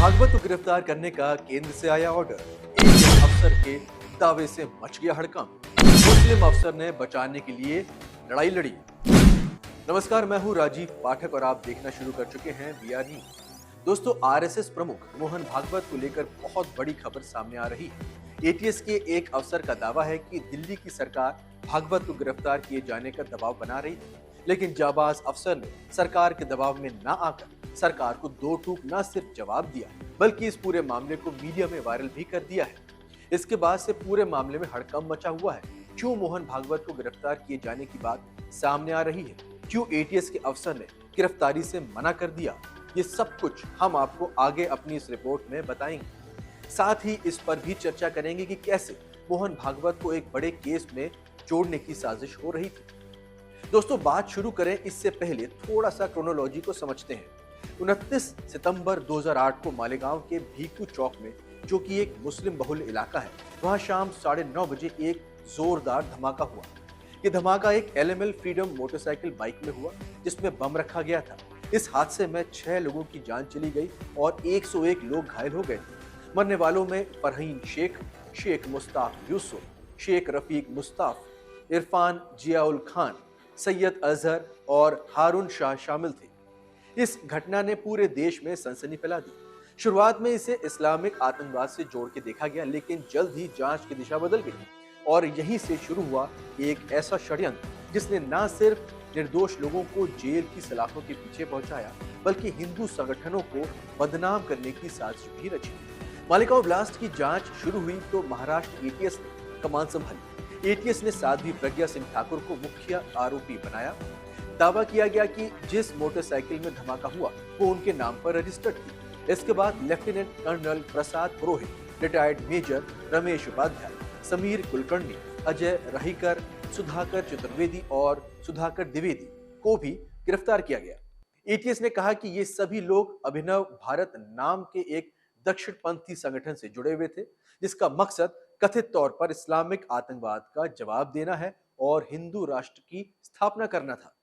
भागवत को गिरफ्तार करने का केंद्र से आया ऑर्डर। एक अफसर के दावे से मच गया हड़कंप। मुस्लिम अफसर ने बचाने के लिए लड़ाई लड़ी। नमस्कार, मैं हूं राजीव पाठक और आप देखना शुरू कर चुके हैं वीआर न्यूज। दोस्तों, आरएसएस प्रमुख मोहन भागवत को लेकर बहुत बड़ी खबर सामने आ रही है। एटीएस के एक अफसर का दावा है कि दिल्ली की सरकार भागवत को गिरफ्तार किए जाने का दबाव बना रही थी, लेकिन जाबाज अफसर ने सरकार के दबाव में न आकर सरकार को दो टूक न सिर्फ जवाब दिया, बल्कि इस पूरे मामले को मीडिया में वायरल भी कर दिया है। इसके बाद से पूरे मामले में हड़कंप मचा हुआ है। क्यों मोहन भागवत को गिरफ्तार किए जाने की बात सामने आ रही है? क्यों एटीएस के अफसर ने गिरफ्तारी से मना कर दिया? ये सब कुछ हम आपको आगे अपनी इस रिपोर्ट में बताएंगे। साथ ही इस पर भी चर्चा करेंगे कि कैसे मोहन भागवत को एक बड़े केस में जोड़ने की साजिश हो रही थी। दोस्तों, बात शुरू करें इससे पहले थोड़ा सा क्रोनोलॉजी को समझते हैं। 29 सितंबर 2008 को मालेगांव के भीकू चौक में, जो कि एक मुस्लिम बहुल इलाका है, वहां शाम 9:30 बजे एक जोरदार धमाका हुआ। ये धमाका एक एलएमएल फ्रीडम मोटरसाइकिल बाइक में हुआ, जिसमें बम रखा गया था। इस हादसे में 6 लोगों की जान चली गई और 101 लोग घायल हो गए थे। मरने वालों में फरहीन शेख, शेख मुस्ताफ यूसुफ, शेख रफीक मुस्ताफ, इरफान जियाउल खान, सैयद अजहर और हारून शाह शामिल थे। इस घटना ने पूरे देश में सनसनी फैला दी। शुरुआत में इसे इस्लामिक आतंकवाद से जोड़ के देखा गया, लेकिन जल्द ही जांच की दिशा बदल गई और यहीं से शुरू हुआ एक ऐसा षड्यंत्र जिसने न सिर्फ निर्दोष लोगों को जेल की सलाखों के पीछे पहुंचाया, बल्कि हिंदू संगठनों को बदनाम करने की साजिश भी रची। मालेगांव ब्लास्ट की जांच शुरू हुई तो महाराष्ट्र एटीएस ने कमान संभाली। एटीएस ने साध्वी प्रज्ञा सिंह ठाकुर को मुख्य आरोपी बनाया। दावा किया गया कि जिस मोटरसाइकिल में धमाका हुआ वो उनके नाम पर रजिस्टर्ड थी। इसके बाद lieutenant colonel Prasad Purohit, retired major Ramesh Upadhyay, Sameer Kulkarni, Ajay Rahirkar, Sudhakar Chaturvedi और सुधाकर द्विवेदी को भी गिरफ्तार किया गया। एटीएस ने कहा कि ये सभी लोग अभिनव भारत नाम के एक दक्षिणपंथी संगठन से जुड़े हुए थे, जिसका मकसद कथित तौर पर इस्लामिक आतंकवाद का जवाब देना है और हिंदू राष्ट्र की स्थापना करना था।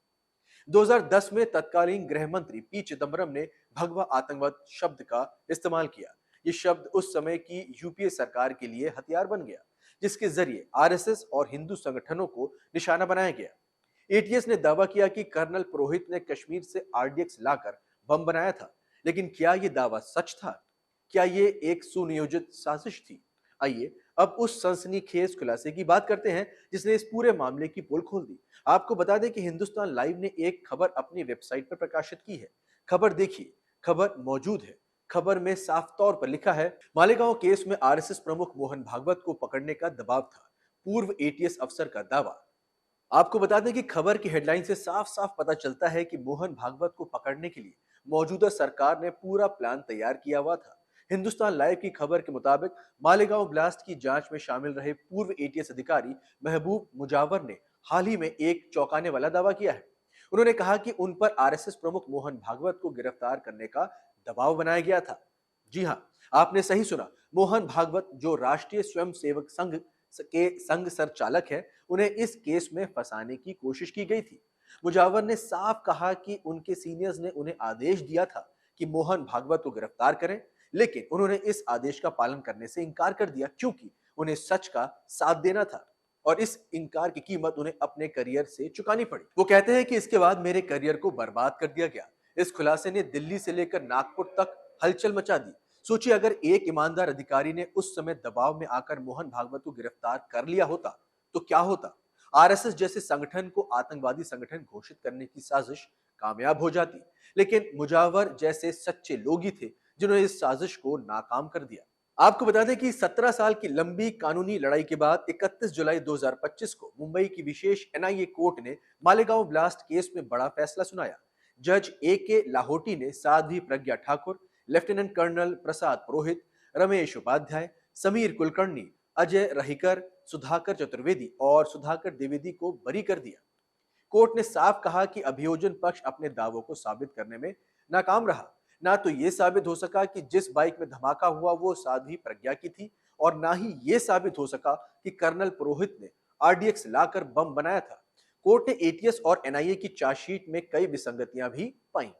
2010 में तत्कालीन गृह मंत्री पी चिदंबरम ने भगवा आतंकवाद शब्द का इस्तेमाल किया। ये शब्द उस समय की यूपीए सरकार के लिए हथियार बन गया, जिसके जरिए आरएसएस और हिंदू संगठनों को निशाना बनाया गया। एटीएस ने दावा किया कि कर्नल पुरोहित ने कश्मीर से आरडीएक्स लाकर बम बनाया था, लेकिन क्या यह दावा सच था? क्या ये एक सुनियोजित साजिश थी? आइए अब उस सनसनीखेज खुलासे की बात करते हैं जिसने इस पूरे मामले की पोल खोल दी। आपको बता दें कि हिंदुस्तान लाइव ने एक खबर अपनी वेबसाइट पर प्रकाशित की है। खबर देखिए, खबर मौजूद है। खबर में साफ तौर पर लिखा है, मालेगांव केस में आरएसएस प्रमुख मोहन भागवत को पकड़ने का दबाव था, पूर्व एटीएस अफसर का दावा। आपको बता दें कि खबर की हेडलाइन से साफ साफ पता चलता है कि मोहन भागवत को पकड़ने के लिए मौजूदा सरकार ने पूरा प्लान तैयार किया हुआ था। हिंदुस्तान लाइव की खबर के मुताबिक मालेगांव ब्लास्ट की जांच में शामिल रहे पूर्व एटीएस अधिकारी महबूब मुजावर ने हाल ही में एक चौंकाने वाला दावा किया है। उन्होंने कहा कि उन पर आरएसएस प्रमुख मोहन भागवत को गिरफ्तार करने का दबाव बनाया गया था। जी हाँ, आपने सही सुना। मोहन भागवत, जो राष्ट्रीय स्वयंसेवक संघ के संघ संचालक है, उन्हें इस केस में फंसाने की कोशिश की गई थी। मुजावर ने साफ कहा कि उनके सीनियर्स ने उन्हें आदेश दिया था कि मोहन भागवत को गिरफ्तार करें, लेकिन उन्होंने इस आदेश का पालन करने से इनकार कर दिया, क्योंकि उन्हें सच का साथ देना था और इस इनकार की कीमत उन्हें अपने करियर से चुकानी पड़ी। वो कहते हैं कि इसके बाद मेरे करियर को बर्बाद कर दिया गया। इस खुलासे ने दिल्ली से लेकर नागपुर तक हलचल मचा दी। सोचिए, अगर एक ईमानदार अधिकारी ने उस समय दबाव में आकर मोहन भागवत को गिरफ्तार कर लिया होता तो क्या होता? आरएसएस जैसे संगठन को आतंकवादी संगठन घोषित करने की साजिश कामयाब हो जाती, लेकिन मुजावर जैसे सच्चे लोग ही थे जिन्होंने इस साजिश को नाकाम कर दिया। आपको बता दें कि 17 साल की लंबी कानूनी लड़ाई के बाद 31 जुलाई 2025 को मुंबई की विशेष एनआईए कोर्ट ने मालेगांव ब्लास्ट केस में बड़ा फैसला सुनाया। जज ए.के. लाहोटी ने साध्वी प्रज्ञा ठाकुर, लेफ्टिनेंट कर्नल प्रसाद पुरोहित, रमेश उपाध्याय, समीर कुलकर्णी, अजय रहीकर, सुधाकर चतुर्वेदी और सुधाकर द्विवेदी को बरी कर दिया। कोर्ट ने साफ कहा कि अभियोजन पक्ष अपने दावों को साबित करने में नाकाम रहा। ना तो ये साबित हो सका कि जिस बाइक में धमाका हुआ वो साध्वी प्रज्ञा की थी, और ना ही ये साबित हो सका कि कर्नल पुरोहित ने आरडीएक्स लाकर बम बनाया था। कोर्ट ने एटीएस और एनआईए की चार्जशीट में कई विसंगतियां भी पाई।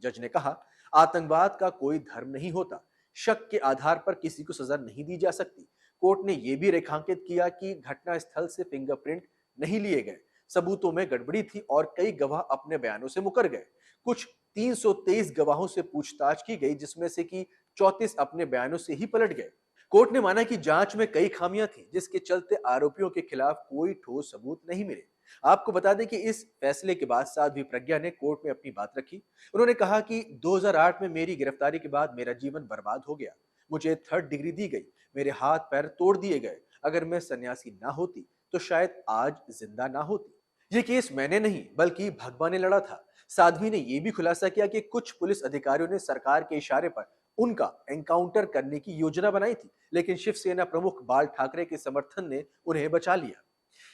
जज ने कहा, आतंकवाद का कोई धर्म नहीं होता, शक के आधार पर किसी को सजा नहीं दी जा सकती। कोर्ट ने यह भी रेखांकित किया कि घटनास्थल से फिंगरप्रिंट नहीं लिए गए, सबूतों में गड़बड़ी थी और कई गवाह अपने बयानों से मुकर गए। कुछ 323 गवाहों से पूछताछ की गई, जिसमें से कि 34 अपने बयानों से ही पलट गए। कोर्ट ने माना कि जांच में कई खामियां थी, जिसके चलते आरोपियों के खिलाफ कोई ठोस सबूत नहीं मिले। आपको बता दें कि इस फैसले के बाद साध्वी प्रज्ञा ने कोर्ट में अपनी बात रखी। उन्होंने कहा कि 2008 में मेरी गिरफ्तारी के बाद मेरा जीवन बर्बाद हो गया। मुझे 3rd डिग्री दी गई, मेरे हाथ पैर तोड़ दिए गए। अगर मैं सन्यासी ना होती तो शायद आज जिंदा ना होती। ये केस मैंने नहीं बल्कि भगवान ने लड़ा था। साध्वी ने यह भी खुलासा किया कि कुछ पुलिस अधिकारियों ने सरकार के इशारे पर उनका एनकाउंटर करने की योजना बनाई थी, लेकिन शिवसेना प्रमुख बाल ठाकरे के समर्थन ने उन्हें बचा लिया।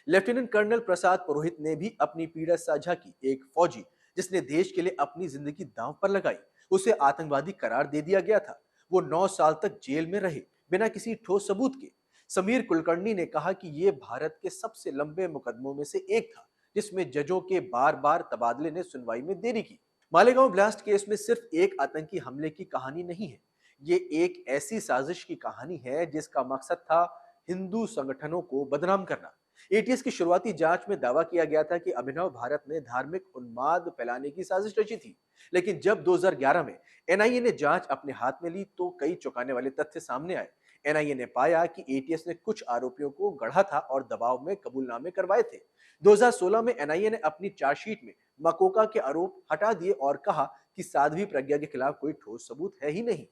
लेफ्टिनेंट कर्नल प्रसाद पुरोहित ने भी अपनी पीड़ा साझा की। एक फौजी जिसने देश के लिए अपनी जिंदगी दांव पर लगाई, उसे आतंकवादी करार दे दिया गया था। वो 9 साल तक जेल में रहे बिना किसी ठोस सबूत के। समीर कुलकर्णी ने कहा कि यह भारत के सबसे लंबे मुकदमों में से एक था, जिसमें जजों के बार बार तबादले ने सुनवाई में देरी की। मालेगांव ब्लास्ट केस में सिर्फ एक आतंकी हमले की कहानी नहीं है, ये एक ऐसी साजिश की कहानी है जिसका मकसद था हिंदू संगठनों को बदनाम करना। एटीएस की शुरुआती जांच में दावा किया गया था कि अभिनव भारत ने धार्मिक उन्माद फैलाने की साजिश रची थी, लेकिन जब 2011 में एनआईए ने जांच अपने हाथ में ली तो कई चौंकाने वाले तथ्य सामने आए। एनआईए ने पाया कि एटीएस ने कुछ आरोपियों को गढ़ा था और दबाव में कबूलनामे करवाए थे। 2016 में एनआईए ने अपनी चार्जशीट में मकोका के आरोप हटा दिए और कहा कि साध्वी प्रज्ञा के खिलाफ कोई ठोस सबूत है ही नहीं।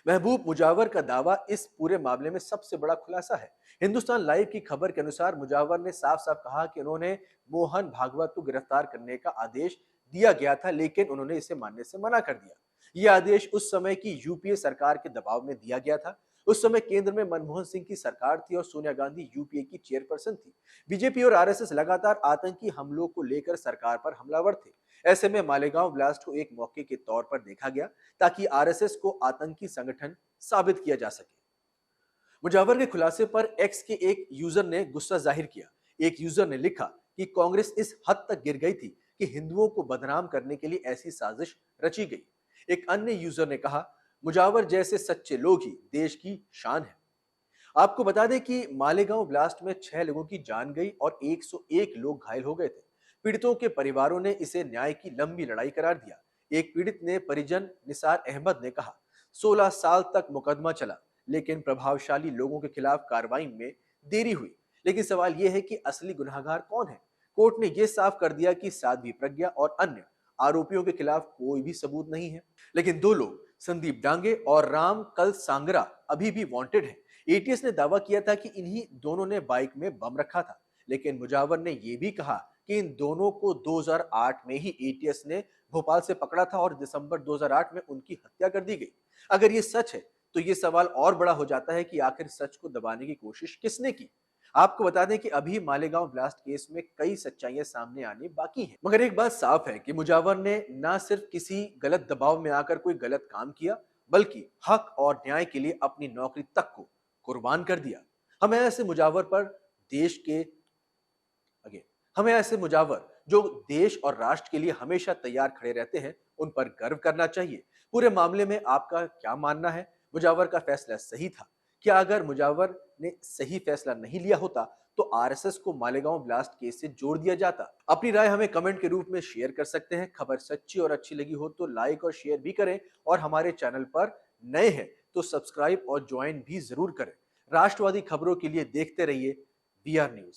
महबूब मुजावर का दावा इस पूरे मामले में सबसे बड़ा खुलासा है। हिंदुस्तान लाइव की खबर के अनुसार मुजावर ने साफ साफ कहा कि उन्होंने मोहन भागवत को गिरफ्तार करने का आदेश दिया गया था, लेकिन उन्होंने इसे मानने से मना कर दिया। यह आदेश उस समय की यूपीए सरकार के दबाव में दिया गया था। उस समय केंद्र में मनमोहन सिंह की सरकार थी और सोनिया गांधी यूपीए की चेयरपर्सन थी। बीजेपी और आरएसएस लगातार आतंकी हमलों को लेकर सरकार पर हमलावर थे। ऐसे में मालेगांव ब्लास्ट को एक मौके के तौर पर देखा गया ताकि आरएसएस को आतंकी संगठन साबित किया जा सके। मुजावर के खुलासे पर एक्स के एक यूजर ने गुस्सा जाहिर किया। एक यूजर ने लिखा कि कांग्रेस इस हद तक गिर गई थी कि हिंदुओं को बदनाम करने के लिए ऐसी साजिश रची गई। एक अन्य यूजर ने कहा, मुजावर जैसे सच्चे लोग ही देश की शान है। आपको बता दें कि मालेगांव ब्लास्ट में 6 लोगों की जान गई और 101 लोग घायल हो गए थे। पीड़ितों के परिवारों ने इसे न्याय की लंबी लड़ाई करार दिया। एक पीड़ित ने परिजन निसार अहमद ने कहा, 16 साल तक मुकदमा चला, लेकिन प्रभावशाली लोगों के खिलाफ कार्रवाई में देरी हुई। लेकिन सवाल यह है कि असली गुनहगार कौन है? कोर्ट ने यह साफ कर दिया कि साध्वी प्रज्ञा और अन्य आरोपियों के खिलाफ कोई भी सबूत नहीं है, लेकिन 2 लोग संदीप डांगे और राम कल सांगरा अभी भी वांटेड हैं। एटीएस ने दावा किया था कि इन्हीं दोनों ने बाइक में बम रखा था, लेकिन मुजावर ने यह भी कहा कि इन दोनों को 2008 में ही एटीएस ने भोपाल से पकड़ा था और दिसंबर 2008 में उनकी हत्या कर दी गई। अगर ये सच है तो ये सवाल और बड़ा हो जाता है कि आखिर सच को दबाने की कोशिश किसने की। आपको बता दें कि अभी मालेगांव ब्लास्ट केस में कई सच्चाइयां सामने आने बाकी हैं, मगर एक बात साफ है कि मुजावर ने न सिर्फ किसी गलत दबाव में आकर कोई गलत काम किया, बल्कि हक और न्याय के लिए अपनी नौकरी तक को कुर्बान कर दिया। हमें ऐसे मुजावर पर देश के हमें ऐसे मुजावर जो देश और राष्ट्र के लिए हमेशा तैयार खड़े रहते हैं, उन पर गर्व करना चाहिए। पूरे मामले में आपका क्या मानना है? मुजावर का फैसला सही था क्या? अगर मुजावर ने सही फैसला नहीं लिया होता तो आरएसएस को मालेगांव ब्लास्ट केस से जोड़ दिया जाता? अपनी राय हमें कमेंट के रूप में शेयर कर सकते हैं। खबर सच्ची और अच्छी लगी हो तो लाइक और शेयर भी करें, और हमारे चैनल पर नए हैं तो सब्सक्राइब और ज्वाइन भी जरूर करें। राष्ट्रवादी खबरों के लिए देखते रहिए बीआर न्यूज।